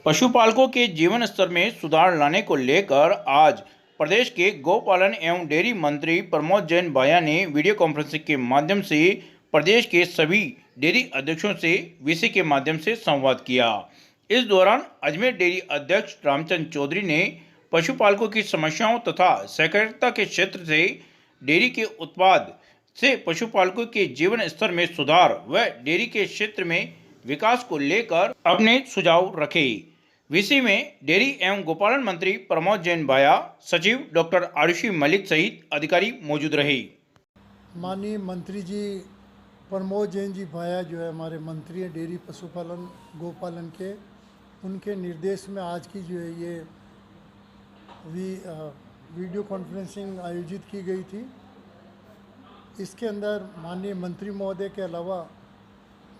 पशुपालकों के जीवन स्तर में सुधार लाने को लेकर आज प्रदेश के गौपालन एवं डेयरी मंत्री प्रमोद जैन भाया ने वीडियो कॉन्फ्रेंसिंग के माध्यम से प्रदेश के सभी डेयरी अध्यक्षों से वीसी के माध्यम से संवाद किया। इस दौरान अजमेर डेयरी अध्यक्ष रामचंद्र चौधरी ने पशुपालकों की समस्याओं तथा सहकारिता के क्षेत्र से डेयरी के उत्पाद से पशुपालकों के जीवन स्तर में सुधार व डेयरी के क्षेत्र में विकास को लेकर अपने सुझाव रखे। वीसी में डेयरी एवं गोपालन मंत्री प्रमोद जैन भाया, सचिव डॉक्टर आरुषि मलिक सहित अधिकारी मौजूद रहे। माननीय मंत्री जी प्रमोद जैन जी भाया जो है हमारे मंत्री हैं डेयरी पशुपालन गोपालन के, उनके निर्देश में आज की जो है ये वीडियो कॉन्फ्रेंसिंग आयोजित की गई थी। इसके अंदर माननीय मंत्री महोदय के अलावा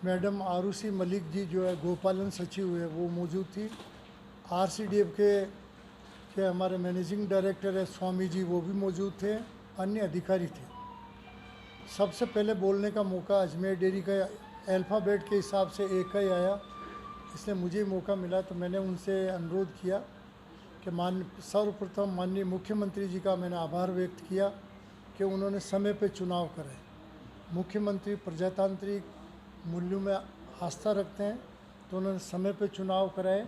मैडम आरुषि मलिक जी जो है गोपालन सचिव है वो मौजूद थी। आरसीडीएफ के हमारे मैनेजिंग डायरेक्टर है स्वामी जी वो भी मौजूद थे, अन्य अधिकारी थे। सबसे पहले बोलने का मौका अजमेर डेयरी का अल्फ़ाबेट के हिसाब से एक ही आया, इसलिए मुझे मौका मिला तो मैंने उनसे अनुरोध किया कि सर्वप्रथम माननीय मुख्यमंत्री जी का मैंने आभार व्यक्त किया कि उन्होंने समय पर चुनाव कराए। मुख्यमंत्री प्रजातांत्रिक मूल्यों में आस्था रखते हैं तो उन्होंने समय पर चुनाव कराए।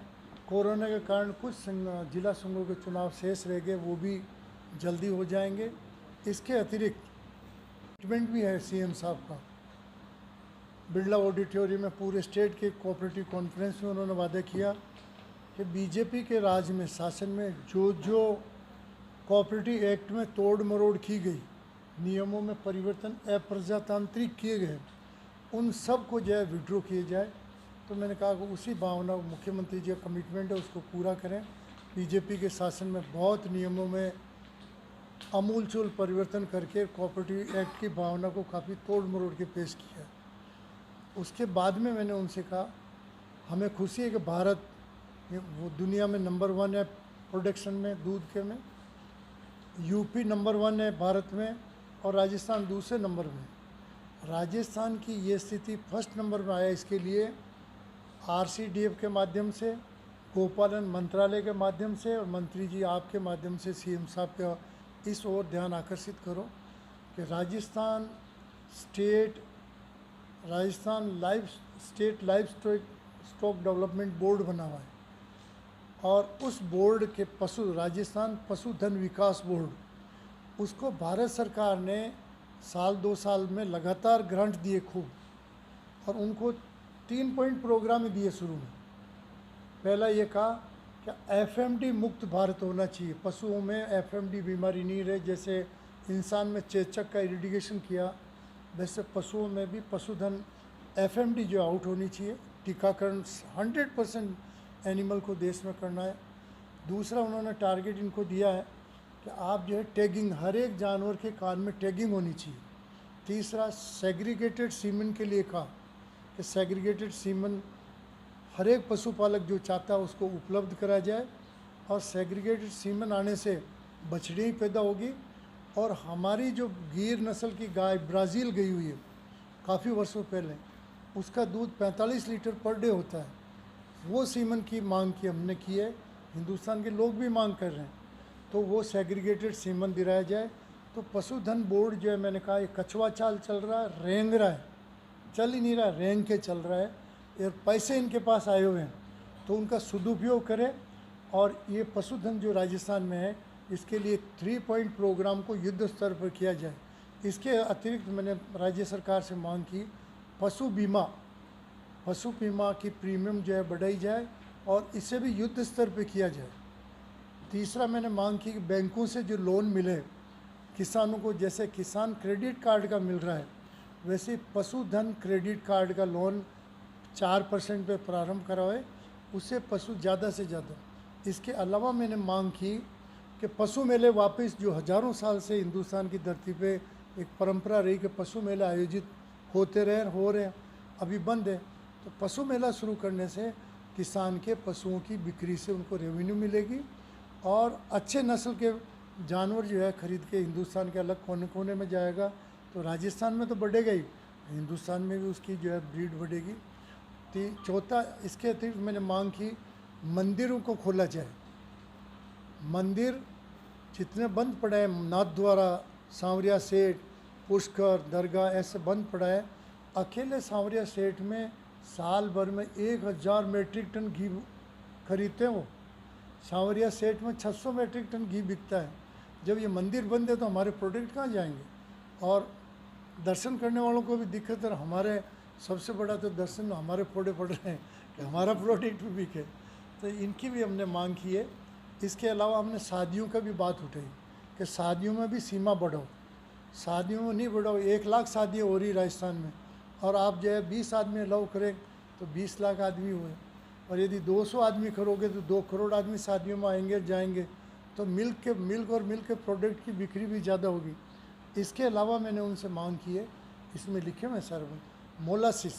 कोरोना के कारण कुछ जिला संघों के चुनाव शेष रह गए, वो भी जल्दी हो जाएंगे। इसके अतिरिक्त कमिटमेंट भी है सीएम साहब का। बिरला ऑडिटोरियम में पूरे स्टेट के कोऑपरेटिव कॉन्फ्रेंस में उन्होंने वादा किया कि बीजेपी के राज में शासन में जो जो कोऑपरेटिव एक्ट में तोड़ मरोड़ की गई, नियमों में परिवर्तन अप्रजातांत्रिक किए गए, उन सब को जो है विड्रॉ किए जाए। तो मैंने कहा कि उसी भावना मुख्यमंत्री जी का कमिटमेंट है उसको पूरा करें। बीजेपी के शासन में बहुत नियमों में अमूलचूल परिवर्तन करके कोऑपरेटिव एक्ट की भावना को काफ़ी तोड़ मरोड़ के पेश किया। उसके बाद में मैंने उनसे कहा हमें खुशी है कि भारत वो दुनिया में नंबर 1 है प्रोडक्शन में, दूध के में। यूपी नंबर 1 है भारत में और राजस्थान दूसरे नंबर में। राजस्थान की ये स्थिति फर्स्ट नंबर में आया, इसके लिए आरसीडीएफ के माध्यम से, गोपालन मंत्रालय के माध्यम से और मंत्री जी आपके माध्यम से सीएम साहब का इस ओर ध्यान आकर्षित करो कि Rajasthan live stock development board बना हुआ है और उस बोर्ड के राजस्थान पशुधन विकास बोर्ड, उसको भारत सरकार ने साल 2 साल में लगातार ग्रांट दिए खूब, और उनको 3 पॉइंट प्रोग्राम दिए शुरू में। पहला ये कहा कि एफएमडी मुक्त भारत होना चाहिए, पशुओं में एफएमडी बीमारी नहीं रहे। जैसे इंसान में चेचक का इरिडिकेशन किया, वैसे पशुओं में भी पशुधन एफएमडी जो आउट होनी चाहिए। टीकाकरण 100% एनिमल को देश में करना है। दूसरा उन्होंने टारगेट इनको दिया है कि आप जो है टैगिंग, हर एक जानवर के कान में टैगिंग होनी चाहिए। तीसरा सेग्रीगेटेड सीमन के लिए कहा कि सेग्रीगेटेड सीमन हर एक पशुपालक जो चाहता है उसको उपलब्ध करा जाए, और सेग्रीगेटेड सीमन आने से बछड़ियाँ ही पैदा होगी। और हमारी जो गिर नस्ल की गाय ब्राज़ील गई हुई है काफ़ी वर्षों पहले, उसका दूध 45 लीटर पर डे होता है। वो सीमन की मांग की हमने की है, हिंदुस्तान के लोग भी मांग कर रहे हैं, तो वो सेग्रीगेटेड सीमन दिलाया जाए। तो पशुधन बोर्ड जो है, मैंने कहा ये कछुआ चाल चल रहा है, रेंग रहा है, चल ही नहीं रहा, रेंग के चल रहा है, और पैसे इनके पास आए हुए हैं, तो उनका सदुपयोग करें। और ये पशुधन जो राजस्थान में है, इसके लिए 3 पॉइंट प्रोग्राम को युद्ध स्तर पर किया जाए। इसके अतिरिक्त मैंने राज्य सरकार से मांग की पशु बीमा की प्रीमियम जो है बढ़ाई जाए और इसे भी युद्ध स्तर पर किया जाए। तीसरा मैंने मांग की कि बैंकों से जो लोन मिले किसानों को, जैसे किसान क्रेडिट कार्ड का मिल रहा है, वैसे पशुधन क्रेडिट कार्ड का लोन 4% पे प्रारंभ कराए, उससे पशु ज़्यादा से ज़्यादा। इसके अलावा मैंने मांग की कि पशु मेले वापस, जो हज़ारों साल से हिंदुस्तान की धरती पे एक परंपरा रही कि पशु मेले आयोजित हो रहे हैं, अभी बंद है, तो पशु मेला शुरू करने से किसान के पशुओं की बिक्री से उनको रेवेन्यू मिलेगी और अच्छे नस्ल के जानवर जो है खरीद के हिंदुस्तान के अलग कोने कोने में जाएगा। तो राजस्थान में तो बढ़ेगा ही, हिंदुस्तान में भी उसकी जो है ब्रीड बढ़ेगी। चौथा, इसके अतिरिक्त मैंने मांग की मंदिरों को खोला जाए। मंदिर जितने बंद पड़े हैं, नाथद्वारा, सांवरिया सेठ, पुष्कर, दरगाह, ऐसे बंद पड़ा है। अकेले सांवरिया सेठ में साल भर में 1000 मेट्रिक टन घी खरीदते हैं वो। सांवरिया सेठ में 600 मेट्रिक टन घी बिकता है। जब ये मंदिर बंद है तो हमारे प्रोडक्ट कहाँ जाएंगे? और दर्शन करने वालों को भी दिक्कत है। हमारे सबसे बड़ा तो दर्शन हमारे फोड़े पड़ रहे हैं कि हमारा प्रोडक्ट भी बिके। तो इनकी भी हमने मांग की है। इसके अलावा हमने शादियों का भी बात उठाई कि शादियों में भी सीमा बढ़ाओ। शादियों में नहीं बढ़ाओ। 1 लाख शादियाँ हो रही राजस्थान में, और आप जो है 20 आदमी अलाउ करें तो 20 लाख आदमी हुए। और यदि 200 आदमी करोगे तो 2 करोड़ आदमी शादियों में आएंगे जाएंगे। तो मिल्क और मिल्क के प्रोडक्ट की बिक्री भी ज़्यादा होगी। इसके अलावा मैंने उनसे मांग की है, इसमें लिखे हुए सर, मोलासिस,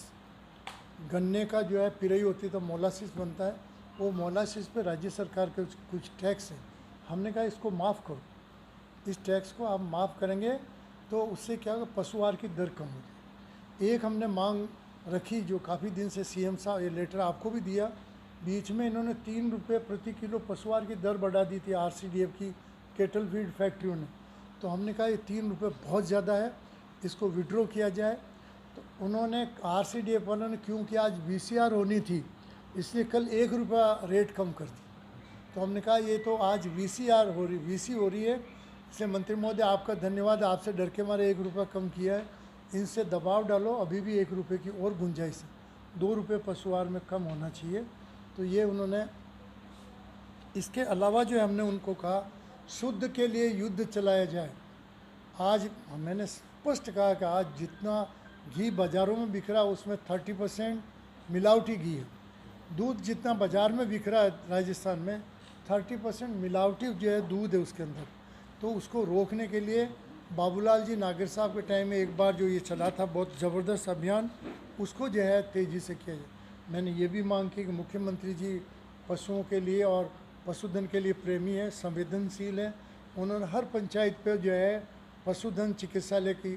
गन्ने का जो है पिरई होती तो मोलासिस बनता है, वो मोलासिस पे राज्य सरकार के कुछ टैक्स है। हमने कहा इसको माफ़ करो, इस टैक्स को आप माफ़ करेंगे तो उससे क्या होगा, पशु आहार की दर कम होगी। एक हमने मांग रखी जो काफ़ी दिन से सीएम साहब, ये लेटर आपको भी दिया, बीच में इन्होंने 3 रुपये प्रति किलो पशु आहार की दर बढ़ा दी थी आरसीडीएफ की केटल फीड फैक्ट्रियों ने। तो हमने कहा ये 3 रुपये बहुत ज़्यादा है, इसको विड्रॉ किया जाए। तो उन्होंने आरसीडीएफ वालों ने, क्योंकि आज वीसीआर होनी थी इसलिए कल 1 रुपया रेट कम कर दी। तो हमने कहा ये तो आज वीसीआर हो रही, वीसी हो रही है, इसलिए मंत्री महोदय आपका धन्यवाद, आपसे डर के मारे 1 रुपया कम किया है। इनसे दबाव डालो, अभी भी 1 रुपये की और गुंजाइश है, 2 रुपये पशु आहार में कम होना चाहिए। तो ये उन्होंने, इसके अलावा जो हमने उनको कहा शुद्ध के लिए युद्ध चलाया जाए। आज मैंने स्पष्ट कहा कि आज जितना घी बाज़ारों में बिक रहा है उसमें 30% मिलावटी घी है। दूध जितना बाज़ार में बिक रहा है राजस्थान में 30% मिलावटी जो है दूध है उसके अंदर। तो उसको रोकने के लिए बाबूलाल जी नागर साहब के टाइम में एक बार जो ये चला था बहुत ज़बरदस्त अभियान, उसको जो है तेज़ी से किया जाए। मैंने ये भी मांग की कि मुख्यमंत्री जी पशुओं के लिए और पशुधन के लिए प्रेमी है, संवेदनशील है। उन्होंने हर पंचायत पे जो है पशुधन चिकित्सालय की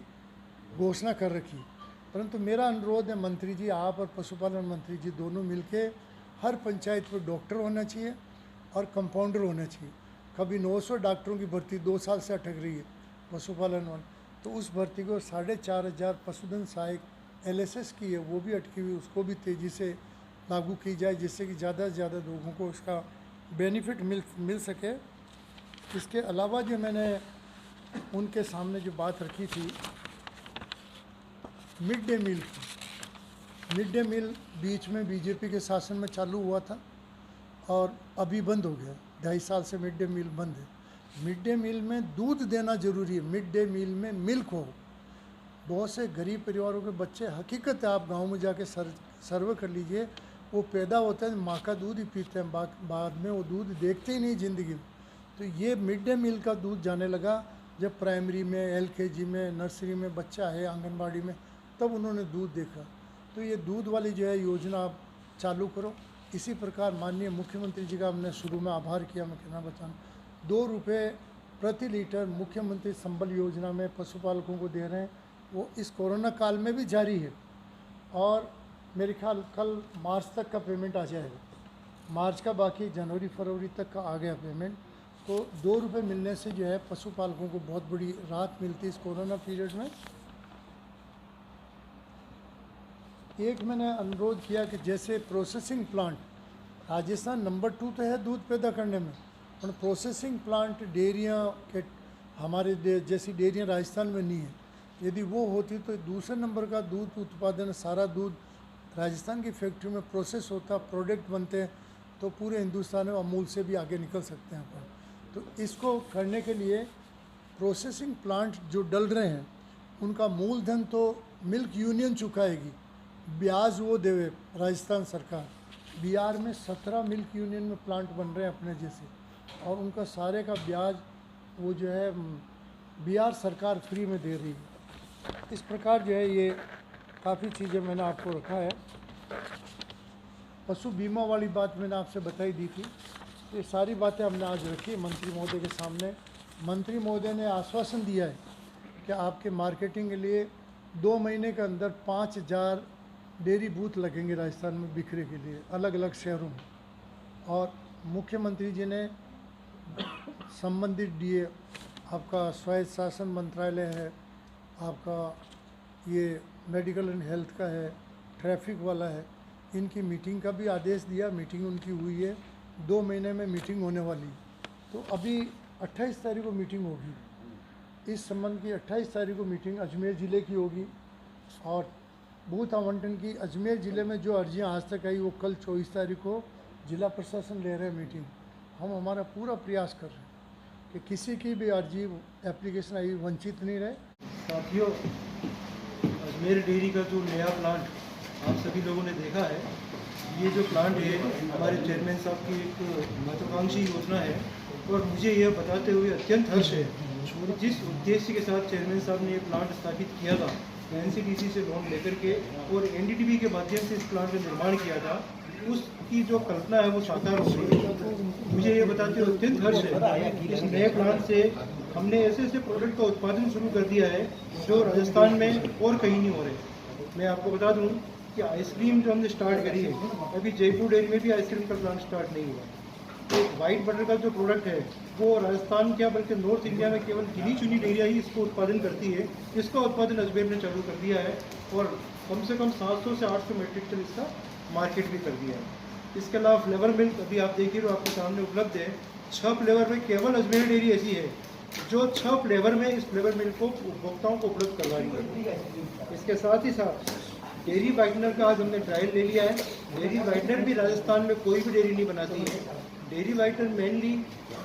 घोषणा कर रखी। परंतु मेरा अनुरोध है मंत्री जी, आप और पशुपालन मंत्री जी दोनों मिलके हर पंचायत पर डॉक्टर होना चाहिए और कंपाउंडर होना चाहिए। कभी 900 डॉक्टरों की भर्ती 2 साल से अटक रही है पशुपालन वाले, तो उस भर्ती को 4500 पशुधन सहायक एलएसएस की है वो भी अटकी हुई, उसको भी तेज़ी से लागू की जाए जिससे कि ज़्यादा से ज़्यादा लोगों को उसका बेनिफिट मिल सके। इसके अलावा जो मैंने उनके सामने जो बात रखी थी मिड डे मील की, मिड डे मील बीच में बीजेपी के शासन में चालू हुआ था और अभी बंद हो गया, 2.5 साल से मिड डे मील बंद है। मिड डे मील में दूध देना ज़रूरी है, मिड डे मील में मिल्क हो। बहुत से गरीब परिवारों के बच्चे, हकीकत है आप गांव में जाके सर्वे कर लीजिए, वो पैदा होते हैं माँ का दूध ही पीते हैं, बाद में वो दूध देखते ही नहीं ज़िंदगी में। तो ये मिड डे मील का दूध जाने लगा जब प्राइमरी में, एलकेजी में, नर्सरी में बच्चा है, आंगनबाड़ी में, तब उन्होंने दूध देखा। तो ये दूध वाली जो है योजना आप चालू करो। इसी प्रकार माननीय मुख्यमंत्री जी का हमने शुरू में आभार किया, मैं कहना बचाना, 2 रुपये प्रति लीटर मुख्यमंत्री संबल योजना में पशुपालकों को दे रहे हैं, वो इस कोरोना काल में भी जारी है। और मेरे ख्याल कल मार्च तक का पेमेंट आ जाएगा, मार्च का बाकी जनवरी फरवरी तक का आ गया पेमेंट। तो 2 रुपये मिलने से जो है पशुपालकों को बहुत बड़ी राहत मिलती है इस कोरोना पीरियड में। एक मैंने अनुरोध किया कि जैसे प्रोसेसिंग प्लांट, राजस्थान नंबर 2 तो है दूध पैदा करने में, पर प्रोसेसिंग प्लांट डेयरियाँ के हमारे जैसी डेयरियाँ राजस्थान में नहीं है। यदि वो होती तो दूसरे नंबर का दूध उत्पादन, सारा दूध राजस्थान की फैक्ट्री में प्रोसेस होता, प्रोडक्ट बनते हैं, तो पूरे हिंदुस्तान में अमूल से भी आगे निकल सकते हैं अपन। तो इसको करने के लिए प्रोसेसिंग प्लांट जो डल रहे हैं उनका मूलधन तो मिल्क यूनियन चुकाएगी, ब्याज वो देवे राजस्थान सरकार। बिहार में 17 मिल्क यूनियन में प्लांट बन रहे हैं अपने जैसे, और उनका सारे का ब्याज वो जो है बिहार सरकार फ्री में दे रही है। इस प्रकार जो है ये काफ़ी चीज़ें मैंने आपको रखा है। पशु बीमा वाली बात मैंने आपसे बताई दी थी, ये सारी बातें हमने आज रखी मंत्री महोदय के सामने। मंत्री महोदय ने आश्वासन दिया है कि आपके मार्केटिंग के लिए 2 महीने के अंदर 5000 डेयरी बूथ लगेंगे राजस्थान में बिक्री के लिए अलग अलग शहरों में, और मुख्यमंत्री जी ने संबंधित डीए, आपका स्वायत्त शासन मंत्रालय है, आपका ये मेडिकल एंड हेल्थ का है, ट्रैफिक वाला है, इनकी मीटिंग का भी आदेश दिया। मीटिंग उनकी हुई है, 2 महीने में मीटिंग होने वाली। तो अभी 28 तारीख को मीटिंग होगी। इस संबंध की 28 तारीख को मीटिंग अजमेर ज़िले की होगी और बूथ आवंटन की अजमेर ज़िले में जो अर्जियां आज तक आई वो कल 24 तारीख को जिला प्रशासन ले रहे हैं मीटिंग। हम हमारा पूरा प्रयास कर रहे हैं कि किसी की भी अर्जी एप्लीकेशन आई वंचित नहीं रहे। साथियों, अजमेर डेयरी का जो नया प्लांट आप सभी लोगों ने देखा है, ये जो प्लांट है हमारे चेयरमैन साहब की एक महत्वाकांक्षी योजना है और मुझे यह बताते हुए अत्यंत हर्ष है कि जिस उद्देश्य के साथ चेयरमैन साहब ने ये प्लांट स्थापित किया था, एनसीडीसी से लोन लेकर के और एनडीटीबी के माध्यम से इस प्लांट का निर्माण किया था, उसकी जो कल्पना है वो साकार हो गई। मुझे ये बताते हुए अत्यंत हर्ष है कि इस नए प्लांट से हमने ऐसे ऐसे प्रोडक्ट का उत्पादन शुरू कर दिया है जो राजस्थान में और कहीं नहीं हो रहे। मैं आपको बता दूं कि आइसक्रीम जो हमने स्टार्ट करी है, अभी जयपुर डेयरी में भी आइसक्रीम का प्लांट स्टार्ट नहीं हुआ। तो वाइट बटर का जो प्रोडक्ट है वो राजस्थान क्या बल्कि नॉर्थ इंडिया में केवल गिनी चुनी डेयरियाँ ही इसको उत्पादन करती है। इसका उत्पादन अजमेर ने चालू कर दिया है और कम से कम 700 से 800 मेट्रिक टन इसका मार्केट भी कर दिया है। इसके अलावा फ्लेवर मिल्क अभी आप देखिए तो आपके सामने उपलब्ध है। 6 फ्लेवर में केवल अजमेर डेयरी ऐसी है जो 6 फ्लेवर में इस फ्लेवर मिल्क को उपभोक्ताओं को उपलब्ध करवा रही है। इसके साथ ही साथ डेयरी वाइटनर का आज हमने ट्रायल ले लिया है। डेयरी वाइटनर भी राजस्थान में कोई भी डेयरी नहीं बनाती है। डेयरी वाइटनर मेनली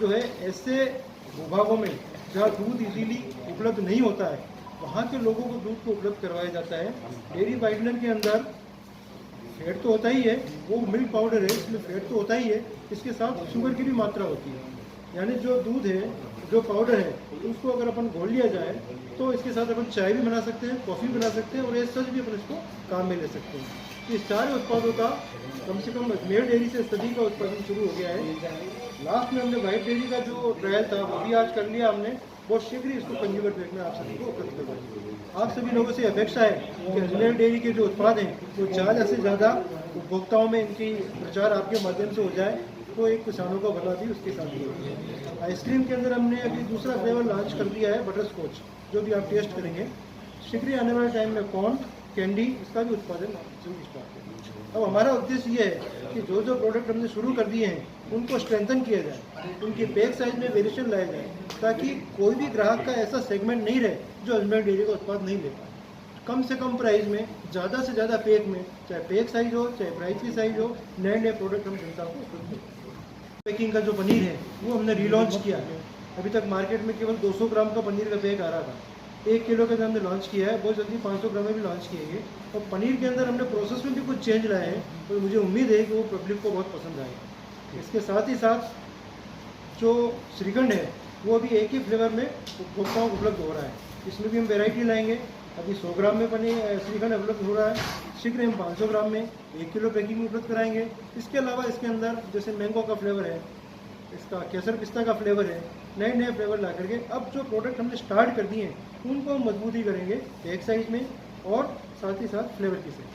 जो है ऐसे भूभागों में जहाँ दूध इजीली उपलब्ध नहीं होता है वहाँ के लोगों को दूध को उपलब्ध करवाया जाता है। डेयरी वाइटनर के अंदर फैट तो होता ही है, वो मिल्क पाउडर है, इसमें फैट तो होता ही है, इसके साथ शुगर की भी मात्रा होती है। यानी जो दूध है, जो पाउडर है, उसको अगर अपन घोल लिया जाए तो इसके साथ अपन चाय भी बना सकते हैं, कॉफ़ी बना सकते हैं और ये सच भी अपन इसको काम में ले सकते हैं। इस सारे उत्पादों का कम से कम अजमेर डेयरी से सदी का उत्पादन शुरू हो गया है। लास्ट में हमने वाइट डेयरी का जो ट्रायल था वो भी आज कर लिया हमने। बहुत शीघ्र ही इसको कंज्यूमर बैंक में आप सभी को उपलब्ध करवाएंगे। आप सभी लोगों से अपेक्षा है कि अजमेर डेयरी के जो उत्पाद हैं वो ज़्यादा से ज़्यादा उपभोक्ताओं में इनकी प्रचार आपके माध्यम से हो जाए तो एक किसानों का भला भी उसके साथ होगा। आइसक्रीम के अंदर हमने अभी दूसरा फ्लेवर लॉन्च कर दिया है, बटर स्कॉच, जो भी आप टेस्ट करेंगे। शीघ्र ही आने वाले टाइम में कॉर्न कैंडी इसका भी उत्पादन जल्द स्टार्ट करेंगे। अब हमारा उद्देश्य ये है कि जो जो प्रोडक्ट हमने शुरू कर दिए हैं उनको स्ट्रेंथन किया जाए, उनके पैक साइज में वेरिएशन लाया जाए ताकि कोई भी ग्राहक का ऐसा सेगमेंट नहीं रहे जो अजमेर डेयरी का उत्पाद नहीं ले पाए। कम से कम प्राइस में ज़्यादा से ज़्यादा पैक में, चाहे पैक साइज हो चाहे प्राइस की साइज हो, नए नए प्रोडक्ट हम जनता को उपलब्ध करें। पैकिंग का जो पनीर है वो हमने रिलॉन्च किया है। अभी तक मार्केट में केवल 200 ग्राम का पनीर का पैक आ रहा था, 1 किलो के अंदर हमने लॉन्च किया है। बहुत जल्दी 500 ग्राम में भी लॉन्च किएंगे और पनीर के अंदर हमने प्रोसेस में भी कुछ चेंज लाए हैं तो मुझे उम्मीद है कि वो पब्लिक को बहुत पसंद आएगा। इसके साथ ही साथ जो श्रीखंड है वो अभी एक ही फ्लेवर में उपभोक्ताओं को उपलब्ध हो रहा है। इसमें भी हम वेराइटी लाएंगे। अभी 100 ग्राम में पनीर श्रीखंड उपलब्ध हो रहा है, शीघ्र हम 500 ग्राम में 1 किलो पैकिंग में उपलब्ध कराएंगे। इसके अलावा इसके अंदर जैसे मैंगो का फ्लेवर है, इसका केसर पिस्ता का फ्लेवर है, नए नए फ्लेवर ला करके अब जो प्रोडक्ट हमने स्टार्ट कर दिए हैं उनको हम मजबूती करेंगे पैक साइज में और साथ ही साथ फ्लेवर की साइज।